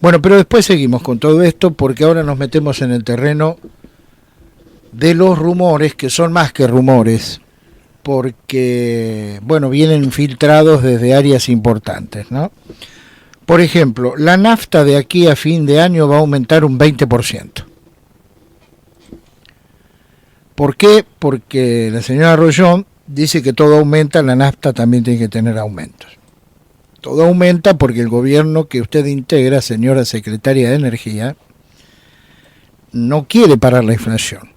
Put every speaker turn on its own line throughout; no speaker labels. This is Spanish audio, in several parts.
Bueno, pero después seguimos con todo esto porque ahora nos metemos en el terreno de los rumores, que son más que rumores, porque, bueno, vienen filtrados desde áreas importantes, ¿no? Por ejemplo, la nafta de aquí a fin de año va a aumentar un 20%. ¿Por qué? Porque la señora Rollón dice que todo aumenta, la nafta también tiene que tener aumentos. Todo aumenta porque el gobierno que usted integra, señora secretaria de Energía, no quiere parar la inflación.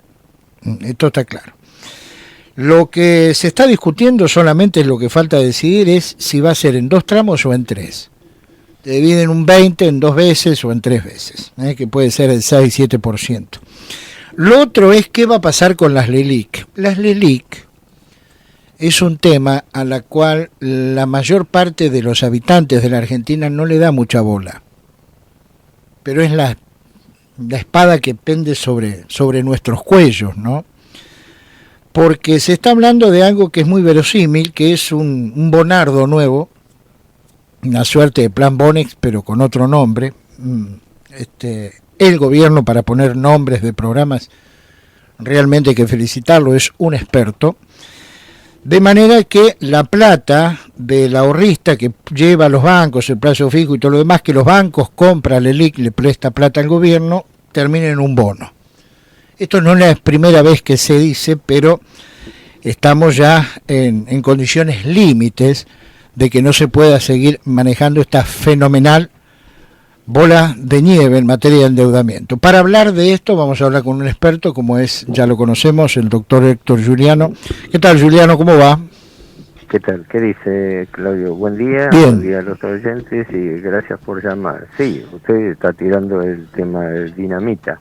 Esto está claro. Lo que se está discutiendo solamente, lo que falta decidir es si va a ser en 2 tramos o en 3. Te dividen un 20 en 2 veces o en 3 veces, que puede ser el 6-7%. Lo otro es qué va a pasar con las LELIQ. Las LELIQ es un tema a la cual la mayor parte de los habitantes de la Argentina no le da mucha bola. Pero es la espada que pende sobre nuestros cuellos, ¿no? Porque se está hablando de algo que es muy verosímil, que es un bonardo nuevo, una suerte de plan Bonex, pero con otro nombre. El gobierno, para poner nombres de programas, realmente hay que felicitarlo, es un experto. De manera que la plata del ahorrista que lleva a los bancos, el plazo fijo y todo lo demás, que los bancos compran, le presta plata al gobierno, termina en un bono. Esto no es la primera vez que se dice, pero estamos ya en condiciones límites de que no se pueda seguir manejando esta fenomenal bola de nieve en materia de endeudamiento. Para hablar de esto vamos a hablar con un experto, como es, ya lo conocemos, el doctor Héctor Giuliano. ¿Qué tal, Giuliano? ¿Cómo va?
¿Qué tal? ¿Qué dice, Claudio? Buen día.
Bien.
Buen día a los oyentes y gracias por llamar. Sí, usted está tirando el tema de dinamita,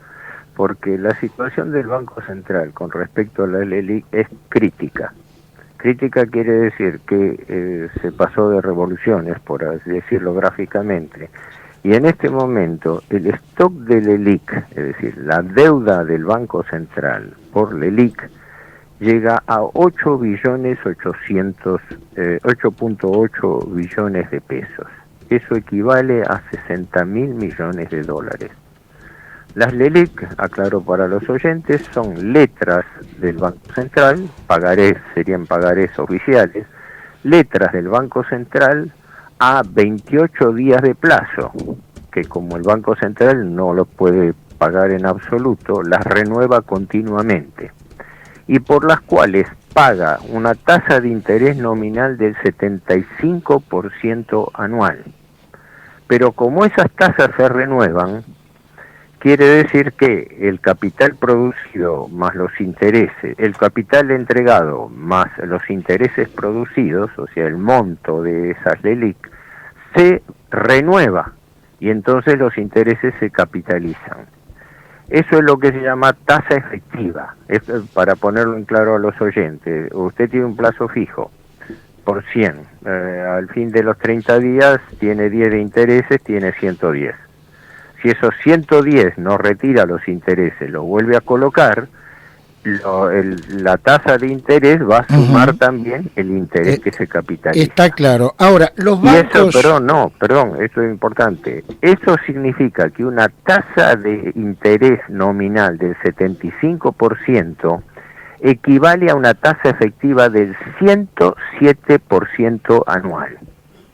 porque la situación del Banco Central con respecto a la LELIQ es crítica. Crítica quiere decir que se pasó de revoluciones, por así decirlo gráficamente, y en este momento el stock de LELIQ, es decir, la deuda del Banco Central por LELIQ, llega a 8.8 billones de pesos. Eso equivale a 60.000 millones de dólares. Las LELIQ, aclaro para los oyentes, son letras del Banco Central, pagarés, serían pagarés oficiales, letras del Banco Central a 28 días de plazo, que como el Banco Central no lo puede pagar en absoluto, las renueva continuamente, y por las cuales paga una tasa de interés nominal del 75% anual. Pero como esas tasas se renuevan, quiere decir que el capital producido más los intereses, el capital entregado más los intereses producidos, o sea, el monto de esas LELIQ, se renueva y entonces los intereses se capitalizan. Eso es lo que se llama tasa efectiva. Es para ponerlo en claro a los oyentes. Usted tiene un plazo fijo por 100. Al fin de los 30 días tiene 10 de intereses, tiene 110. Si esos 110 no retira los intereses, los vuelve a colocar, la tasa de interés va a sumar también el interés que se capitaliza.
Está claro. Ahora, los bancos...
Perdón, esto es importante. Eso significa que una tasa de interés nominal del 75% equivale a una tasa efectiva del 107% anual.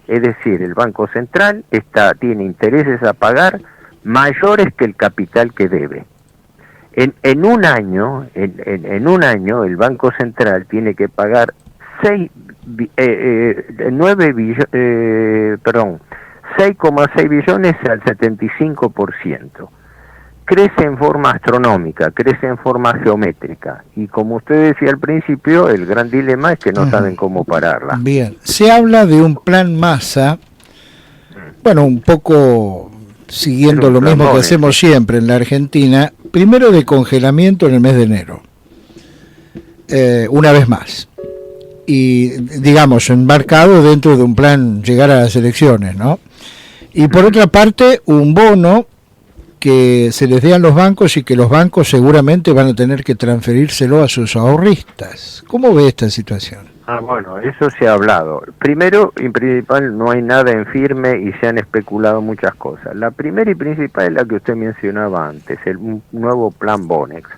Es decir, el Banco Central tiene intereses a pagar mayores que el capital que debe. En un año el Banco Central tiene que pagar 6,6 billones al 75%. Crece en forma astronómica, crece en forma geométrica, y como usted decía al principio, el gran dilema es que no saben cómo pararla.
Bien, se habla de un plan Massa, bueno, un poco siguiendo lo mismo que hacemos siempre en la Argentina, primero de congelamiento en el mes de enero, una vez más, y digamos, embarcado dentro de un plan llegar a las elecciones, ¿no? Y por otra parte, un bono que se les dé a los bancos y que los bancos seguramente van a tener que transferírselo a sus ahorristas. ¿Cómo ve esta situación?
Bueno, eso se ha hablado. Primero y principal, no hay nada en firme y se han especulado muchas cosas. La primera y principal es la que usted mencionaba antes, un nuevo plan Bonex.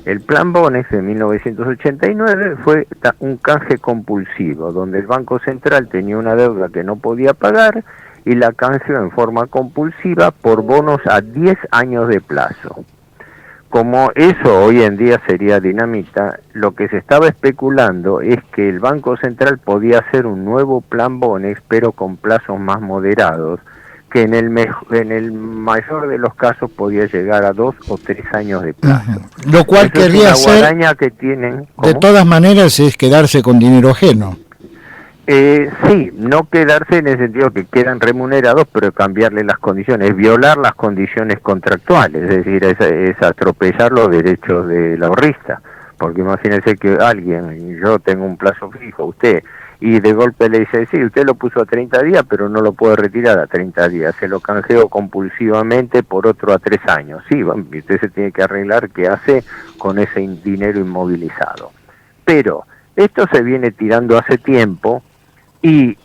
El plan Bonex de 1989 fue un canje compulsivo, donde el Banco Central tenía una deuda que no podía pagar y la canjeó en forma compulsiva por bonos a 10 años de plazo. Como eso hoy en día sería dinamita, lo que se estaba especulando es que el Banco Central podía hacer un nuevo plan Bonex, pero con plazos más moderados, que en el mayor de los casos podía llegar a 2 o 3 años de plazo.
Lo cual
eso
querría
es una
hacer,
guadaña que tienen. ¿Cómo?
de todas maneras, es quedarse con dinero ajeno.
Sí, no quedarse en el sentido que quedan remunerados, pero cambiarle las condiciones, violar las condiciones contractuales, es decir, es atropellar los derechos del ahorrista, porque imagínense que alguien, yo tengo un plazo fijo, usted, y de golpe le dice, sí, usted lo puso a 30 días, pero no lo puede retirar a 30 días, se lo canjeó compulsivamente por otro a 3 años, sí, usted se tiene que arreglar qué hace con ese dinero inmovilizado. Pero esto se viene tirando hace tiempo, y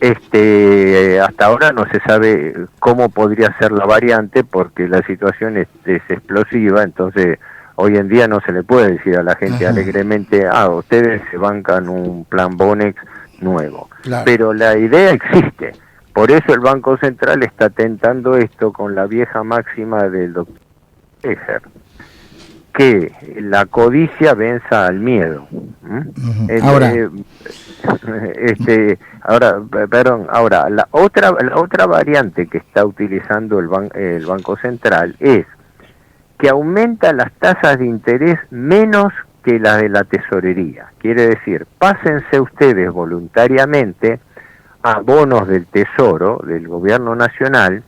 hasta ahora no se sabe cómo podría ser la variante porque la situación es explosiva, entonces hoy en día no se le puede decir a la gente alegremente, ustedes se bancan un plan Bonex nuevo. Claro. Pero la idea existe, por eso el Banco Central está tentando esto con la vieja máxima del doctor Eger, que la codicia venza al miedo. Ahora la otra variante que está utilizando el Banco Central es que aumenta las tasas de interés menos que las de la tesorería. Quiere decir, pásense ustedes voluntariamente a bonos del Tesoro, del Gobierno Nacional,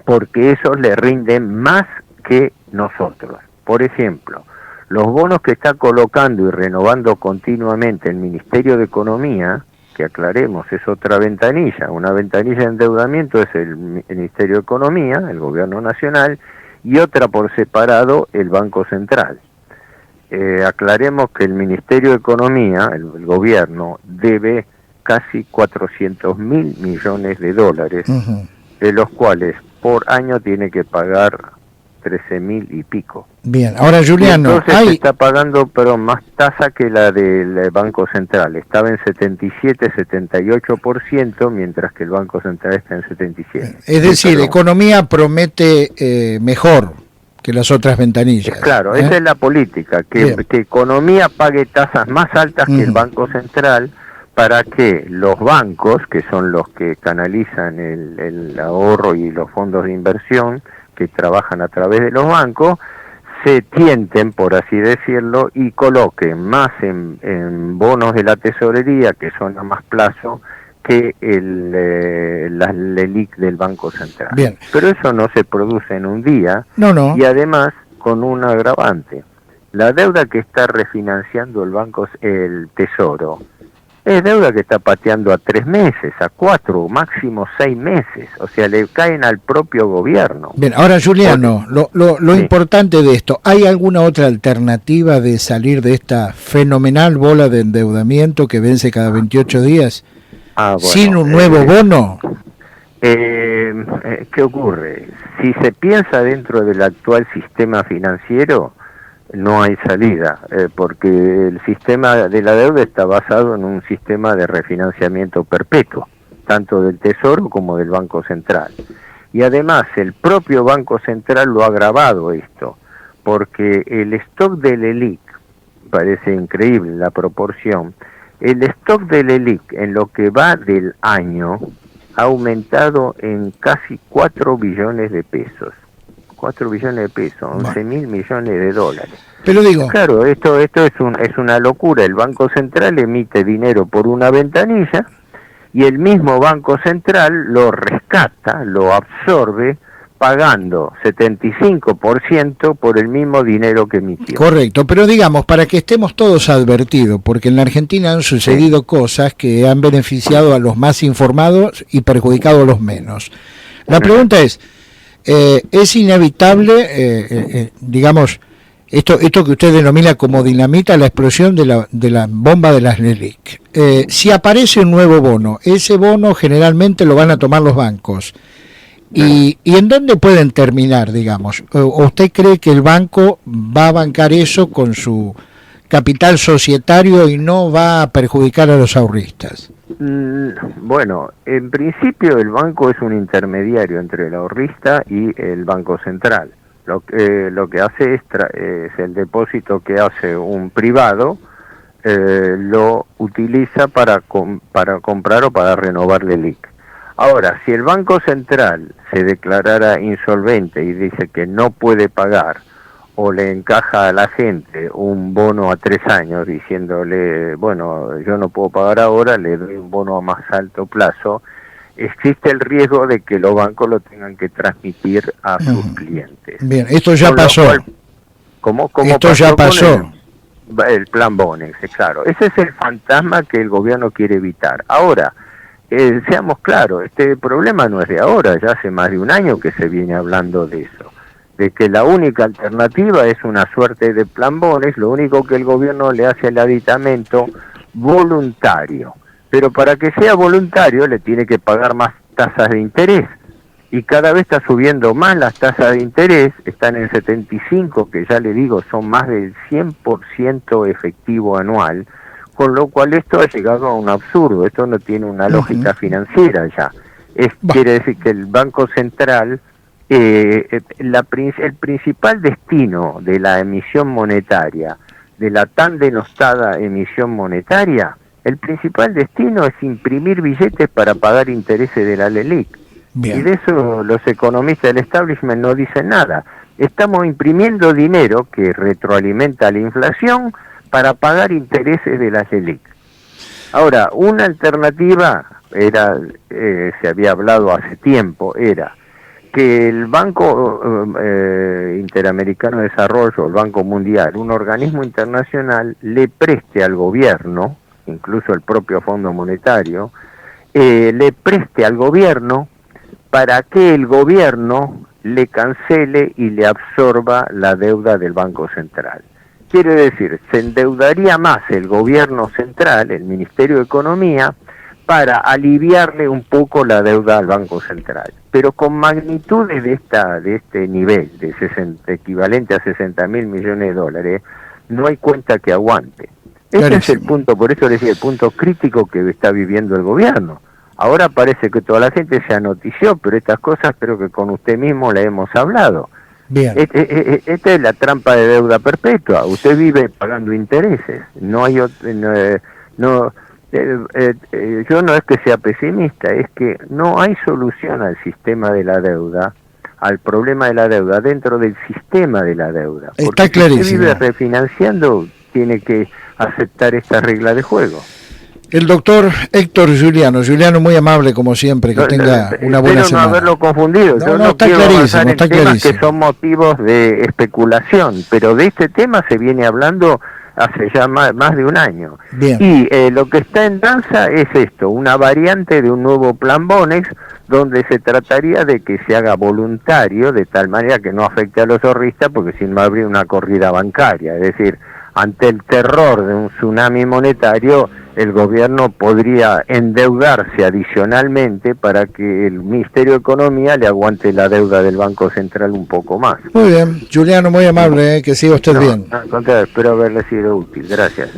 porque esos le rinden más que nosotros. Por ejemplo, los bonos que está colocando y renovando continuamente el Ministerio de Economía, que aclaremos, es otra ventanilla. Una ventanilla de endeudamiento es el Ministerio de Economía, el Gobierno Nacional, y otra por separado, el Banco Central. Aclaremos que el Ministerio de Economía, el Gobierno, debe casi 400.000 millones de dólares, de los cuales por año tiene que pagar 13.000 y pico.
Bien, ahora Juliano,
entonces está pagando más tasa que la del Banco Central. Estaba en 77-78%, mientras que el Banco Central está en 77%.
Es decir, economía promete mejor que las otras ventanillas.
Claro, esa es la política, que economía pague tasas más altas que el Banco Central, para que los bancos, que son los que canalizan el ahorro y los fondos de inversión, que trabajan a través de los bancos, se tienten, por así decirlo, y coloquen más en bonos de la tesorería, que son a más plazo, que la LELIQ del Banco Central.
Bien.
Pero eso no se produce en un día, y además con un agravante. La deuda que está refinanciando el Tesoro, es deuda que está pateando a 3 meses, a 4, máximo 6 meses, o sea, le caen al propio gobierno.
Bien, ahora Juliano, lo importante de esto, ¿hay alguna otra alternativa de salir de esta fenomenal bola de endeudamiento que vence cada 28 días sin un nuevo bono?
¿Qué ocurre? Si se piensa dentro del actual sistema financiero, no hay salida, porque el sistema de la deuda está basado en un sistema de refinanciamiento perpetuo, tanto del Tesoro como del Banco Central. Y además el propio Banco Central lo ha agravado esto, porque el stock del LELIQ, parece increíble la proporción, el stock del LELIQ en lo que va del año ha aumentado en casi 4 billones de pesos. 4 billones de pesos, 11.000 millones de dólares.
Pero digo...
Claro, esto es una locura. El Banco Central emite dinero por una ventanilla y el mismo Banco Central lo rescata, lo absorbe, pagando 75% por el mismo dinero que emitió.
Correcto, pero digamos, para que estemos todos advertidos, porque en la Argentina han sucedido cosas que han beneficiado a los más informados y perjudicado a los menos. La pregunta es inevitable, digamos, Esto que usted denomina como dinamita, la explosión de la bomba de las LELIQ. Si aparece un nuevo bono, ese bono generalmente lo van a tomar los bancos. ¿Y en dónde pueden terminar, digamos? ¿O usted cree que el banco va a bancar eso con su capital societario y no va a perjudicar a los ahorristas?
Bueno, en principio el banco es un intermediario entre el ahorrista y el Banco Central. Lo que hace es el depósito que hace un privado, lo utiliza para comprar o para renovar LELIQ. Ahora, si el Banco Central se declarara insolvente y dice que no puede pagar, o le encaja a la gente un bono a 3 años diciéndole, bueno, yo no puedo pagar ahora, le doy un bono a más alto plazo, existe el riesgo de que los bancos lo tengan que transmitir a sus clientes.
Bien, esto ya pasó.
¿Cómo
esto ya pasó.
El plan Bonex, claro. Ese es el fantasma que el gobierno quiere evitar. Ahora, seamos claros, este problema no es de ahora, ya hace más de un año que se viene hablando de eso, de que la única alternativa es una suerte de plan Bonex, lo único que el gobierno le hace el aditamento voluntario. Pero para que sea voluntario le tiene que pagar más tasas de interés. Y cada vez está subiendo más las tasas de interés, están en 75, que ya le digo, son más del 100% efectivo anual, con lo cual esto ha llegado a un absurdo, esto no tiene una lógica financiera ya. Quiere decir que el Banco Central, el principal destino de la emisión monetaria, de la tan denostada emisión monetaria, el principal destino es imprimir billetes para pagar intereses de la LELIQ. Bien. Y de eso los economistas del establishment no dicen nada. Estamos imprimiendo dinero que retroalimenta la inflación para pagar intereses de la LELIQ. Ahora, una alternativa era, se había hablado hace tiempo, era que el Banco Interamericano de Desarrollo, el Banco Mundial, un organismo internacional, le preste al gobierno, incluso el propio Fondo Monetario, le preste al gobierno para que el gobierno le cancele y le absorba la deuda del Banco Central. Quiere decir, se endeudaría más el gobierno central, el Ministerio de Economía, para aliviarle un poco la deuda al Banco Central. Pero con magnitudes de este nivel, equivalente a 60.000 millones de dólares, no hay cuenta que aguante. Ese es el punto, por eso les decía, el punto crítico que está viviendo el gobierno. Ahora parece que toda la gente se anotició, pero estas cosas creo que con usted mismo la hemos hablado. Bien. Esta es la trampa de deuda perpetua. Usted vive pagando intereses. No hay yo no es que sea pesimista, es que no hay solución al sistema de la deuda, al problema de la deuda dentro del sistema de la deuda. Porque
está clarísimo.
Si usted vive refinanciando, tiene que aceptar esta regla de juego.
El doctor Héctor Giuliano, muy amable como siempre, que tenga una buena semana.
No haberlo confundido, yo no
está
quiero
clarísimo,
en
está
temas
clarísimo.
que son motivos de especulación, pero de este tema se viene hablando hace ya más de un año.
Bien.
Y lo que está en danza es esto, una variante de un nuevo plan Bonex, donde se trataría de que se haga voluntario, de tal manera que no afecte a los ahorristas, porque si no habría una corrida bancaria, es decir, ante el terror de un tsunami monetario, el gobierno podría endeudarse adicionalmente para que el Ministerio de Economía le aguante la deuda del Banco Central un poco más.
Muy bien, Giuliano, muy amable, que siga usted bien.
Al contrario, espero haberle sido útil. Gracias.